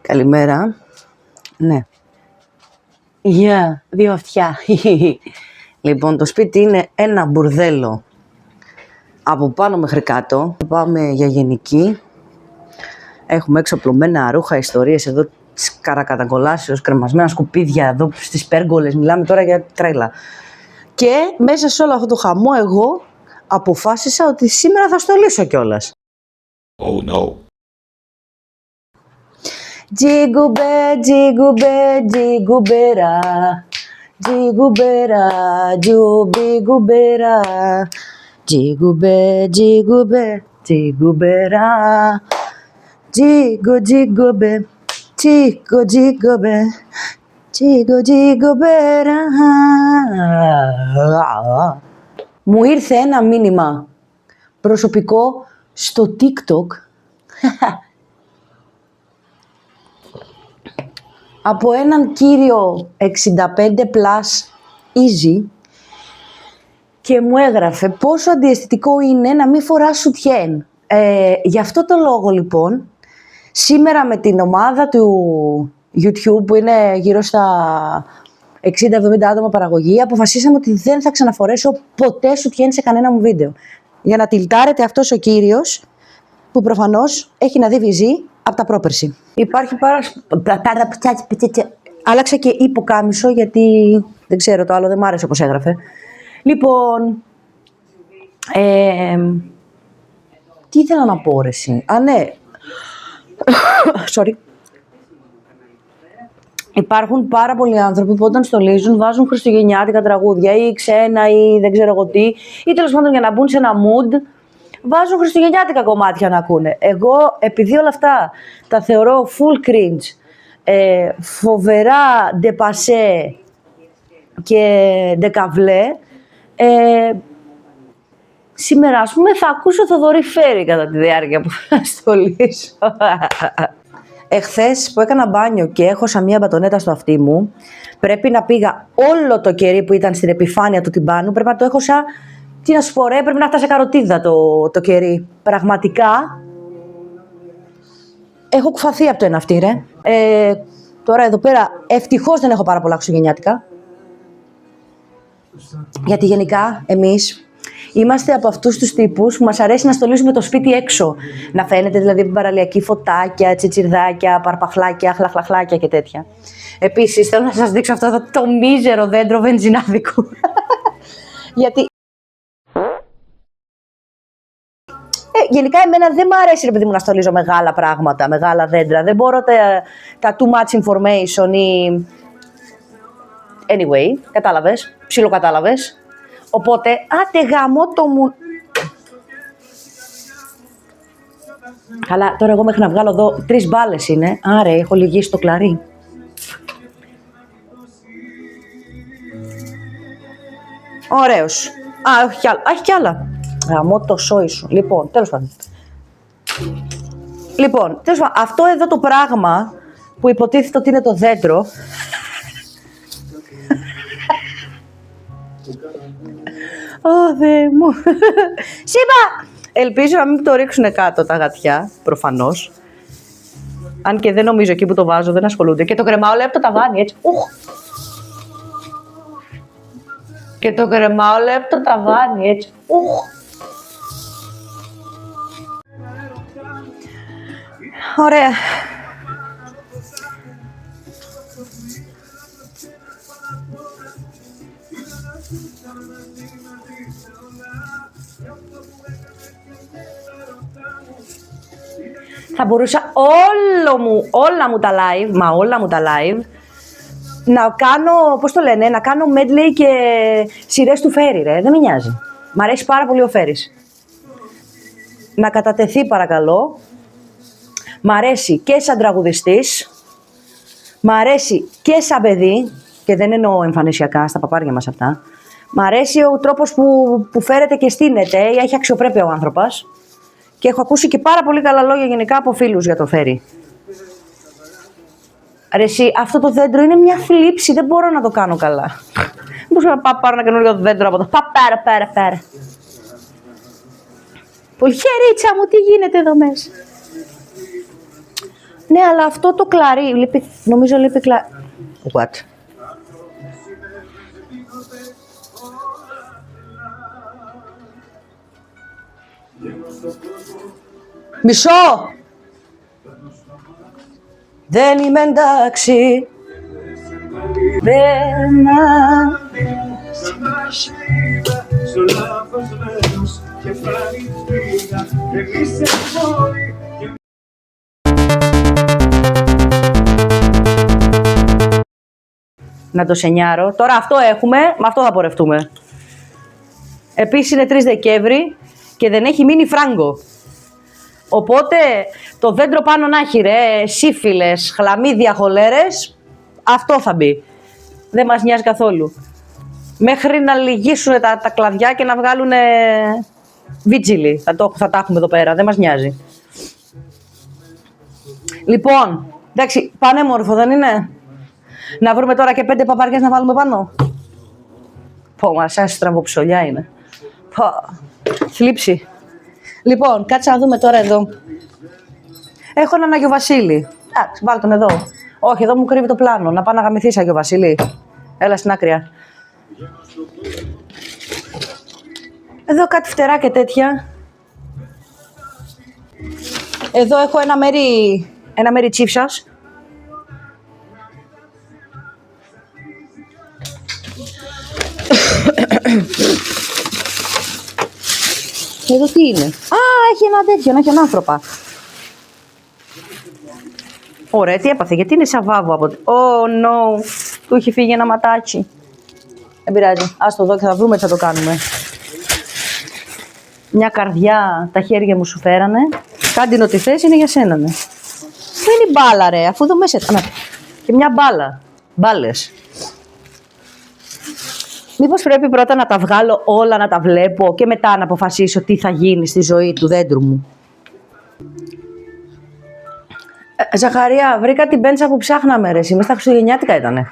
Καλημέρα. Ναι. Δύο αυτιά. Λοιπόν, το σπίτι είναι ένα μπουρδέλο. Από πάνω μέχρι κάτω. Πάμε για γενική. Έχουμε έξω απλωμένα ρούχα, ιστορίες εδώ της καρακατακολάσεως, κρεμασμένα σκουπίδια εδώ στις πέργολες. Μιλάμε τώρα για τρέλα. Και μέσα σε όλο αυτό το χαμό εγώ αποφάσισα ότι σήμερα θα στολίσω κιόλας. Oh no. Τζιγκουμπέ, τζιγκουμπέ, τζιγκουμπέρα. Τζιγκουμπέρα, τζουμπιγκουμπέρα. Τζιγκουμπέ, τζιγκουμπέ, τζιγκουμπέρα. Τζιγκου, τζιγκουμπέ, τζιγκου, τζιγκουμπέ. Τζιγκου, τζιγκουμπέρα. Μου ήρθε ένα μήνυμα προσωπικό στο TikTok από έναν κύριο 65 plus easy και μου έγραφε πόσο αντιαισθητικό είναι να μην φοράς σουτιέν. Γι' αυτό το λόγο λοιπόν, σήμερα με την ομάδα του YouTube που είναι γύρω στα 60-70 άτομα παραγωγή, αποφασίσαμε ότι δεν θα ξαναφορέσω ποτέ σουτιέν σε κανένα μου βίντεο. Για να τιλτάρεται αυτός ο κύριος που προφανώς έχει να δει βυζί από τα πρόπερση. Υπάρχει άλλαξα και υποκάμισο γιατί δεν ξέρω, το άλλο δεν μ' άρεσε όπως έγραφε. Λοιπόν, τι ήθελα να πω ρε εσύ. Α, ναι. Sorry. Υπάρχουν πάρα πολλοί άνθρωποι που όταν στολίζουν βάζουν χριστουγεννιάτικα τραγούδια ή ξένα ή δεν ξέρω εγώ τι, ή τέλος πάντων για να μπουν σε ένα mood βάζουν χριστουγεννιάτικα κομμάτια να ακούνε. Εγώ, επειδή όλα αυτά τα θεωρώ full cringe, φοβερά ντεπασέ και ντεκαβλέ, σήμερα, ας πούμε, θα ακούσω Θοδωρή Φέρη κατά τη διάρκεια που θα στολίσω. Εχθές που έκανα μπάνιο και έχωσα μία μπατονέτα στο αυτί μου, πρέπει να πήγα όλο το κερί που ήταν στην επιφάνεια του τυμπάνου, πρέπει να το έχωσα. Τι να σου πω ρε, πρέπει να φτάσει καροτίδα το κερί. Πραγματικά, έχω κουφαθεί από το ένα αυτή ρε. Τώρα εδώ πέρα, ευτυχώς δεν έχω πάρα πολλά χριστουγεννιάτικα. Γιατί γενικά, εμείς είμαστε από αυτούς τους τύπους που μας αρέσει να στολίζουμε το σπίτι έξω. Να φαίνεται δηλαδή από παραλιακή φωτάκια, τσιτσιρδάκια, παρπαχλάκια, χλαχλαχλάκια και τέτοια. Επίσης, θέλω να σας δείξω αυτό το μίζερο δέντρο βενζινάδικου. Γιατί γενικά εμένα δεν μου αρέσει ρε παιδί μου να στολίζω μεγάλα πράγματα, μεγάλα δέντρα. Δεν μπορώ τα too much information ή... Anyway, κατάλαβες, ψιλοκατάλαβες. Οπότε, άτε γαμώ το μου... Καλά, τώρα εγώ μέχρι να βγάλω εδώ 3 μπάλες είναι. Άρα, έχω λυγίσει το κλαρί. Ωραίος. Α, όχι κι άλλα. Έχει κι άλλα. Γαμώ το σόι σου. Λοιπόν, τέλος πάντων. Αυτό εδώ το πράγμα που υποτίθεται ότι είναι το δέντρο. Ω, Θεέ μου. Σύμπα! Ελπίζω να μην το ρίξουνε κάτω τα γατιά, προφανώς. Αν και δεν νομίζω εκεί που το βάζω, δεν ασχολούνται. Και το κρεμάω, λέει, από το ταβάνι, έτσι. Και το κρεμάω, λέει, από το ταβάνι, έτσι. Ωραία. Θα μπορούσα όλα μου τα live, να κάνω, πώς το λένε, να κάνω medley και σειρές του Φέρη, ρε. Δεν με νοιάζει. Μ' αρέσει πάρα πολύ ο Φέρης. Να κατατεθεί παρακαλώ. Μ' αρέσει και σαν τραγουδιστής, μ' αρέσει και σαν παιδί, και δεν εννοώ εμφανισιακά στα παπάρια μας αυτά. Μ' αρέσει ο τρόπος που φέρεται και στείνεται, έχει αξιοπρέπεια ο άνθρωπος. Και έχω ακούσει και πάρα πολύ καλά λόγια γενικά από φίλους για το Φέρη. Ρε εσύ, αυτό το δέντρο είναι μια θλίψη, δεν μπορώ να το κάνω καλά. Μπορούσα να πάρω ένα καινούριο δέντρο από το πέρα. Πολυχερίτσα μου, τι γίνεται εδώ μέσα. Ναι, αλλά αυτό το κλαρί, νομίζω λείπει κλαρί. What? Μισό! Δεν είμαι εντάξει. Να το σενιάρω. Τώρα αυτό έχουμε, με αυτό θα πορευτούμε. Επίσης είναι 3 Δεκέμβρη και δεν έχει μείνει φράγκο. Οπότε το δέντρο πάνω να έχει ρε, σύφυλλες, χλαμίδια, χολέρες, αυτό θα μπει. Δεν μας νοιάζει καθόλου. Μέχρι να λυγίσουν τα κλαδιά και να βγάλουν βίτζιλι. Θα τα έχουμε εδώ πέρα, δεν μας νοιάζει. Λοιπόν, εντάξει, πανέμορφο δεν είναι? Να βρούμε τώρα και 5 παπαριές να βάλουμε πάνω. Πω, μας άσει στραβοψολιά είναι. Πω, θλίψη. Λοιπόν, κάτσε να δούμε τώρα εδώ. Έχω έναν Άγιο Βασίλη. Εντάξει, βάλ τον εδώ. Όχι, εδώ μου κρύβει το πλάνο. Να πάω να γαμηθείς, Άγιο Βασίλη. Έλα στην άκρια. Εδώ κάτι φτερά και τέτοια. Εδώ έχω ένα μέρι τσίφσας. Εδώ τι είναι? Α, έχει ένα τέτοιο, έχει ένα άνθρωπα. Ωραία, τι έπαθε, γιατί είναι σαν βάβο από... Oh no, του έχει φύγει ένα ματάκι. Δεν πειράζει, ας το δω και θα βρούμε τι θα το κάνουμε. Μια καρδιά τα χέρια μου σου φέρανε. Κάντε ό,τι θες, είναι για σένα, ναι. Πού είναι η μπάλα ρε, αφού εδώ μέσα... Και μια μπάλα, μπάλες. Μήπως πρέπει πρώτα να τα βγάλω όλα, να τα βλέπω και μετά να αποφασίσω τι θα γίνει στη ζωή του δέντρου μου. Ζαχαρία, βρήκα την πέντσα που ψάχναμε ρε, εμείς τα Χριστουγεννιάτικα ήτανε.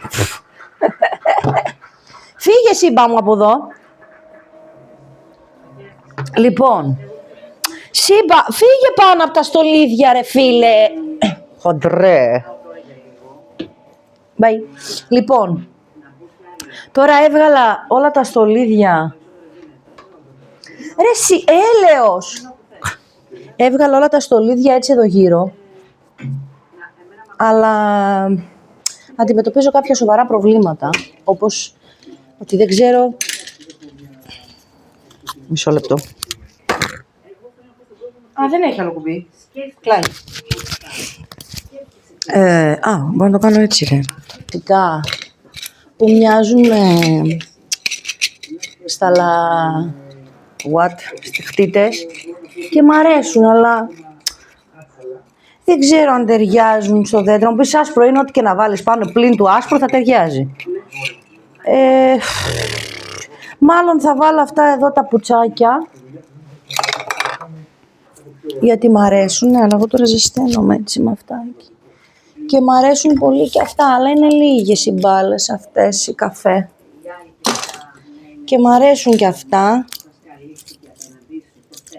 Φύγε σύμπα μου από εδώ. Λοιπόν, σύμπα, φύγε πάνω από τα στολίδια ρε φίλε. Χοντρέ. Bye. Λοιπόν, τώρα έβγαλα όλα τα στολίδια. Ρε εσύ, έλεος! Έβγαλα όλα τα στολίδια έτσι εδώ γύρω. Αλλά αντιμετωπίζω κάποια σοβαρά προβλήματα. Όπως ότι δεν ξέρω... Μισό λεπτό. Α, δεν έχει άλλο κουμπί. Κλάει. Μπορώ να το κάνω έτσι ρε. Φυσικά. Που μοιάζουν στα στιχτίτες και μ' αρέσουν, αλλά δεν ξέρω αν ταιριάζουν στο δέντρο. Μου πεις άσπρο είναι, ό,τι και να βάλεις πάνω πλην του άσπρο θα ταιριάζει. Μάλλον θα βάλω αυτά εδώ τα πουτσάκια, γιατί μ' αρέσουν, αλλά εγώ τώρα ζεσταίνομαι έτσι με αυτά. Και μ' αρέσουν πολύ και αυτά, αλλά είναι λίγες οι μπάλες αυτές, οι καφέ. Και μ' αρέσουν και αυτά.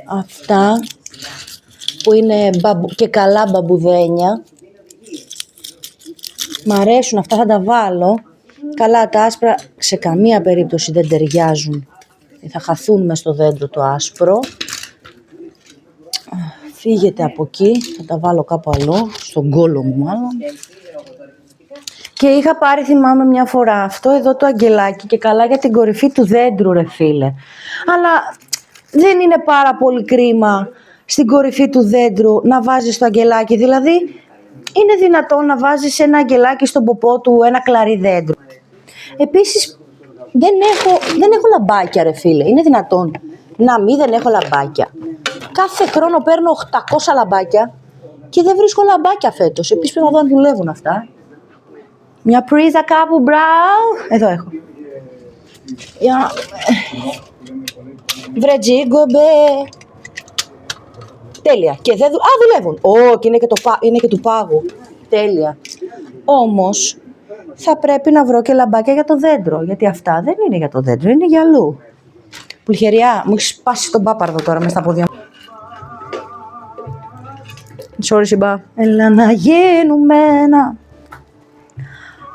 Αυτά που είναι και καλά μπαμπουδένια. Μ' αρέσουν αυτά, θα τα βάλω. Καλά, τα άσπρα σε καμία περίπτωση δεν ταιριάζουν. Θα χαθούν μες στο δέντρο το άσπρο. Φύγετε από εκεί, θα τα βάλω κάπου αλλού, στον κόλο μου μάλλον. Και είχα πάρει, θυμάμαι μια φορά, αυτό εδώ το αγγελάκι και καλά για την κορυφή του δέντρου ρε φίλε. Αλλά δεν είναι πάρα πολύ κρίμα στην κορυφή του δέντρου να βάζεις το αγγελάκι. Δηλαδή, είναι δυνατόν να βάζεις ένα αγγελάκι στον ποπό του, ένα κλαρί δέντρο. Επίσης, δεν έχω λαμπάκια ρε φίλε. Είναι δυνατόν δεν έχω λαμπάκια. Κάθε χρόνο παίρνω 800 λαμπάκια και δεν βρίσκω λαμπάκια φέτος. Επίσης πρέπει να δω αν δουλεύουν αυτά. Μια πρίζα κάπου, μπράου. Εδώ έχω. Βρετζίγκομπε. Τέλεια. Και δεν δουλεύουν. Και είναι και του πάγου. Τέλεια. Όμως, θα πρέπει να βρω και λαμπάκια για το δέντρο. Γιατί αυτά δεν είναι για το δέντρο, είναι για αλλού. Πουλχεριά, μου έχει σπάσει τον πάπαρδο τώρα μες στα πόδια. Sorry, Σιμπά. Έλα να γίνουμε ένα.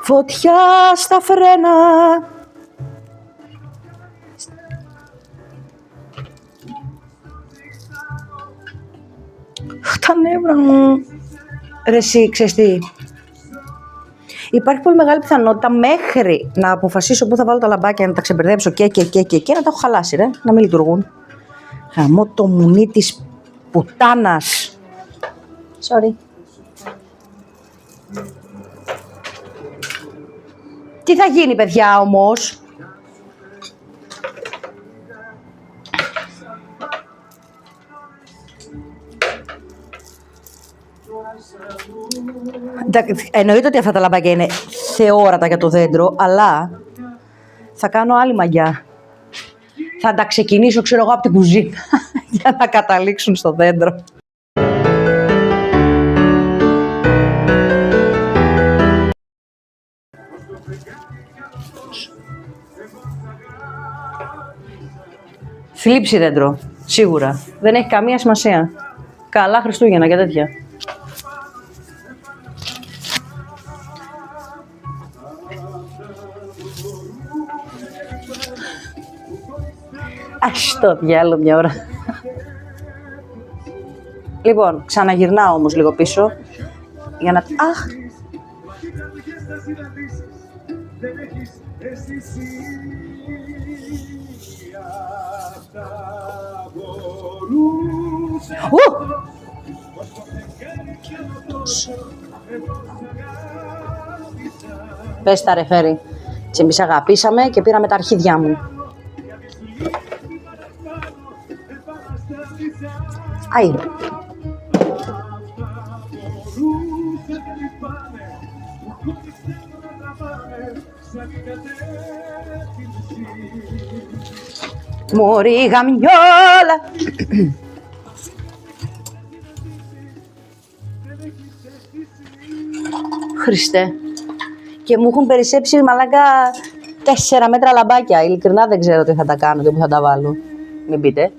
Φωτιά στα φρένα. Τα νεύρα μου. Ρε εσύ, ξέρεις τι. Υπάρχει πολύ μεγάλη πιθανότητα μέχρι να αποφασίσω πού θα βάλω τα λαμπάκια, να τα ξεμπερδέψω και να τα έχω χαλάσει, ρε. Να μην λειτουργούν. Χαμώ το μουνί της πουτάνας. Sorry. Τι θα γίνει, παιδιά, όμως? Εννοείται ότι αυτά τα λαμπάκια είναι θεόρατα για το δέντρο, αλλά θα κάνω άλλη μαγιά. Θα τα ξεκινήσω, ξέρω εγώ, από την κουζίνα για να καταλήξουν στο δέντρο. Θλίψη δέντρο, σίγουρα. Δεν έχει καμία σημασία. Καλά Χριστούγεννα και τέτοια. Ας το διάλο μια ώρα. Λοιπόν, ξαναγυρνάω όμως λίγο πίσω για να... Αχ! Πες τα ρε Φέρη. Και εμείς αγαπήσαμε και πήραμε τα αρχίδια μου. Άι. Μωρή γαμιόλα. Χριστέ. Και μου έχουν περισσέψει μαλάκα 4 μέτρα λαμπάκια. Ειλικρινά δεν ξέρω τι θα τα κάνω και πού θα τα βάλω. Μην πείτε.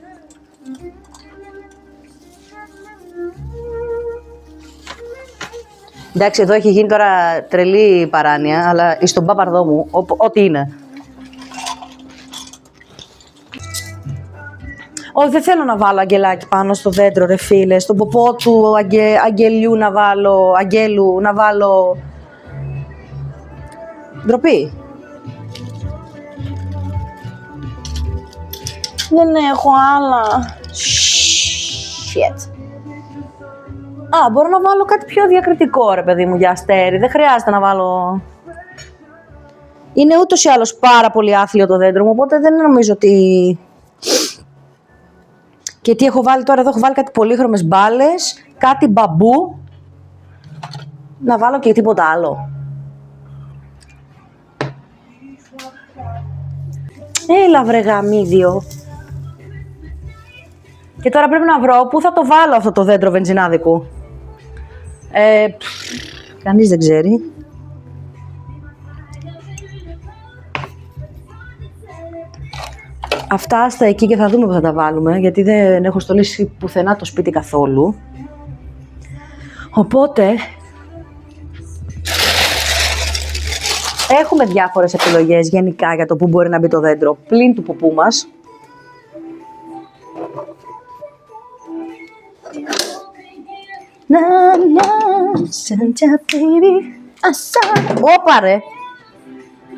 Εντάξει, εδώ έχει γίνει τώρα τρελή παράνοια, αλλά στον πάπαρδό μου, ό,τι είναι. Όχι, δεν θέλω να βάλω αγγελάκι πάνω στο δέντρο, ρε φίλε. Στον ποπό του αγγελιού να βάλω... Ντροπή. Δεν έχω άλλα. Shit. Α, μπορώ να βάλω κάτι πιο διακριτικό, ρε παιδί μου, για αστέρι. Δεν χρειάζεται να βάλω... Είναι ούτως ή άλλως πάρα πολύ άθλιο το δέντρο μου, οπότε δεν νομίζω ότι... Και τι έχω βάλει τώρα, εδώ έχω βάλει κάτι πολύχρωμες μπάλες, κάτι μπαμπού. Να βάλω και τίποτα άλλο. Έλα βρε γαμίδιο. Και τώρα πρέπει να βρω πού θα το βάλω αυτό το δέντρο βενζινάδικου. Κανείς δεν ξέρει. Αυτά στα εκεί και θα δούμε που θα τα βάλουμε, γιατί δεν έχω στολίσει πουθενά το σπίτι καθόλου. Οπότε, έχουμε διάφορες επιλογές γενικά για το πού μπορεί να μπει το δέντρο, πλην του ποπού μας. Όπα ρε!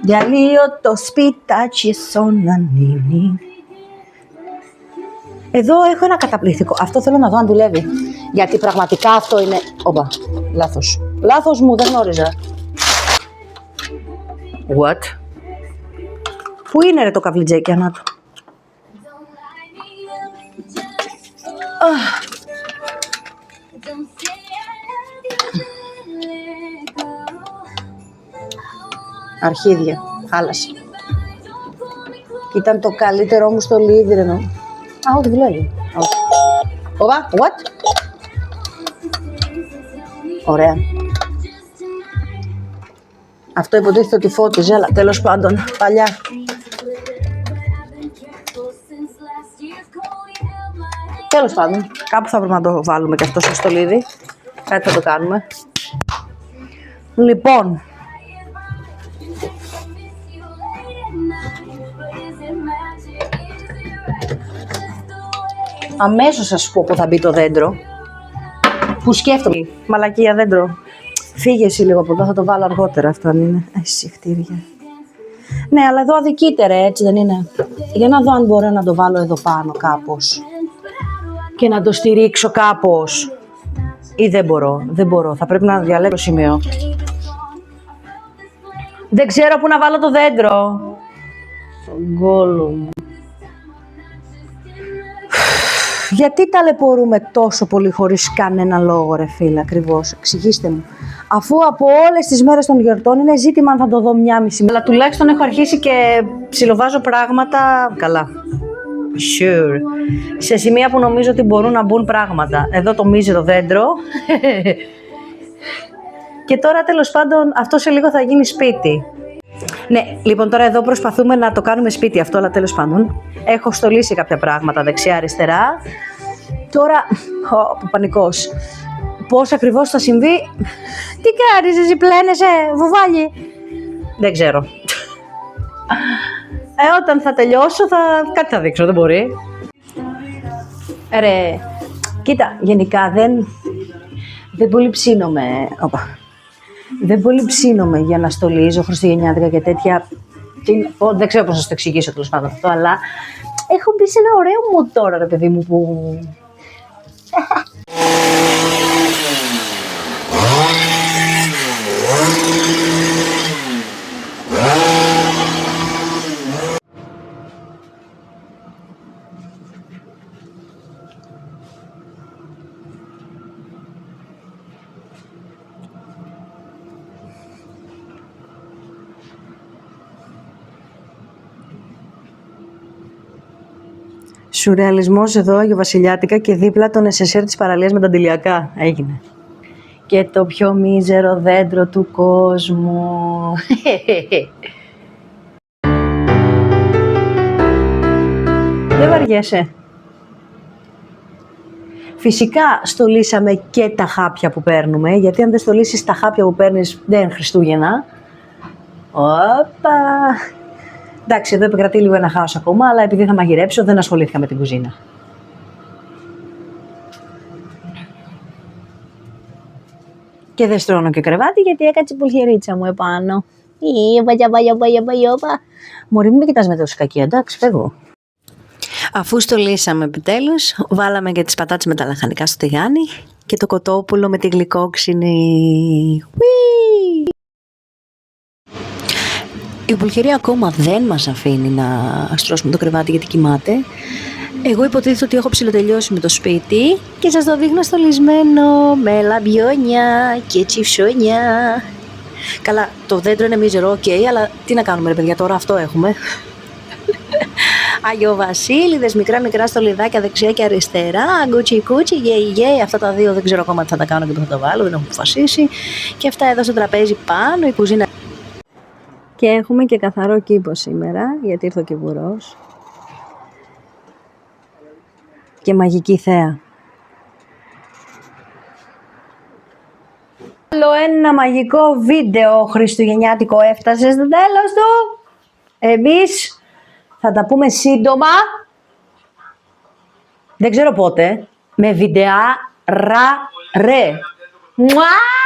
Διαλύω το σπιτάκι σονανίνι. Εδώ έχω ένα καταπληκτικό. Αυτό θέλω να δω αν δουλεύει. Γιατί πραγματικά αυτό είναι... Όπα, λάθος. Λάθος μου, δεν γνώριζα. What? Πού είναι ρε το καβλιτζέκι, ανά του. Αρχίδια, χάλασε. Ήταν το καλύτερό μου στο λίδι, ρε. Α, όχι, δουλεύει. Ωπα, what? Ωραία. Αυτό υποτίθεται ότι φώτιζε, αλλά τέλος πάντων, παλιά. Τέλος πάντων, κάπου θα πρέπει να το βάλουμε και αυτό στο στολίδι. Κάτι θα το κάνουμε. Λοιπόν. Αμέσως θα σου πω που θα μπει το δέντρο. Που σκέφτομαι. Μαλακία δέντρο. Φύγε εσύ λίγο από εδώ, θα το βάλω αργότερα. Αυτό αν είναι. Εσύ χτύρια. Ναι, αλλά εδώ αδικείται ρε, έτσι δεν είναι? Για να δω αν μπορώ να το βάλω εδώ πάνω κάπως. Και να το στηρίξω κάπως. Ή δεν μπορώ. Θα πρέπει να διαλέξω το σημείο. Δεν ξέρω πού να βάλω το δέντρο. Στον κόλο μου. Γιατί ταλαιπωρούμε τόσο πολύ χωρίς κανένα λόγο ρε φίλε, ακριβώς, εξηγήστε μου. Αφού από όλες τις μέρες των γιορτών είναι ζήτημα αν θα το δω μία μισή. Αλλά τουλάχιστον έχω αρχίσει και ψιλοβάζω πράγματα καλά. Sure. Σε σημεία που νομίζω ότι μπορούν να μπουν πράγματα. Εδώ το μίζερο δέντρο. Και τώρα τέλος πάντων αυτό σε λίγο θα γίνει σπίτι. Ναι, λοιπόν τώρα εδώ προσπαθούμε να το κάνουμε σπίτι αυτό, αλλά τέλος πάντων. Έχω στολίσει κάποια πράγματα δεξιά-αριστερά. Τώρα, πανικός. Πώς ακριβώς θα συμβεί. Τι κάνεις εσύ, πλένεσαι, βουβάλι. Δεν ξέρω. Όταν θα τελειώσω κάτι θα δείξω, δεν μπορεί. Ρε, κοίτα, γενικά δεν πολύ ψήνομαι. Δεν πολύ ψήνομαι για να στολίζω χριστουγεννιάτικα και τέτοια. Δεν ξέρω πώς θα σου το εξηγήσω τέλος πάντων αυτό, αλλά έχω μπει σε ένα ωραίο μου τώρα, ρε παιδί μου, που... Σουρεαλισμός εδώ, Άγιο Βασιλιάτικα και δίπλα τον SSR της παραλίας με τα αντιλιακά. Έγινε. Και το πιο μίζερο δέντρο του κόσμου. Δεν βαριέσαι. Φυσικά στολίσαμε και τα χάπια που παίρνουμε, γιατί αν δεν στολίσεις τα χάπια που παίρνεις δεν είναι Χριστούγεννα. Όπα! Εντάξει, εδώ επικρατεί λίγο ένα χάος ακόμα, αλλά επειδή θα μαγειρέψω δεν ασχολήθηκα με την κουζίνα. Και δεν στρώνω και κρεβάτι γιατί έκατσε η πουλχερίτσα μου επάνω. Μωρή, μην με κοιτάς με τόση κακία, εντάξει, φεύγω. Αφού στολίσαμε επιτέλους, βάλαμε και τις πατάτες με τα λαχανικά στο τηγάνι και το κοτόπουλο με τη γλυκόξινη. Η πουλχερία ακόμα δεν μας αφήνει να στρώσουμε το κρεβάτι γιατί κοιμάται. Εγώ υποτίθεται ότι έχω ψιλοτελειώσει με το σπίτι και σας το δείχνω στολισμένο με λαμπιόνια και τσιφσόνια. Καλά, το δέντρο είναι μίζερο, οκ, αλλά τι να κάνουμε ρε παιδιά, τώρα αυτό έχουμε. Αγιοβασίλειδες, μικρά στολιδάκια δεξιά και αριστερά, γκούτσι, γέι, αυτά τα δύο δεν ξέρω ακόμα τι θα τα κάνω και που θα τα βάλω, δεν έχω αποφασίσει. Και αυτά εδώ στο τραπέζι πάνω, η κουζίνα. Και έχουμε και καθαρό κήπο σήμερα, γιατί ήρθε ο κηβουρός. Και μαγική θέα. Άλλο ένα μαγικό βίντεο χριστουγεννιάτικο έφτασε στο τέλος του. Εμείς θα τα πούμε σύντομα. Δεν ξέρω πότε. Με βιντεά ρε. Μουά!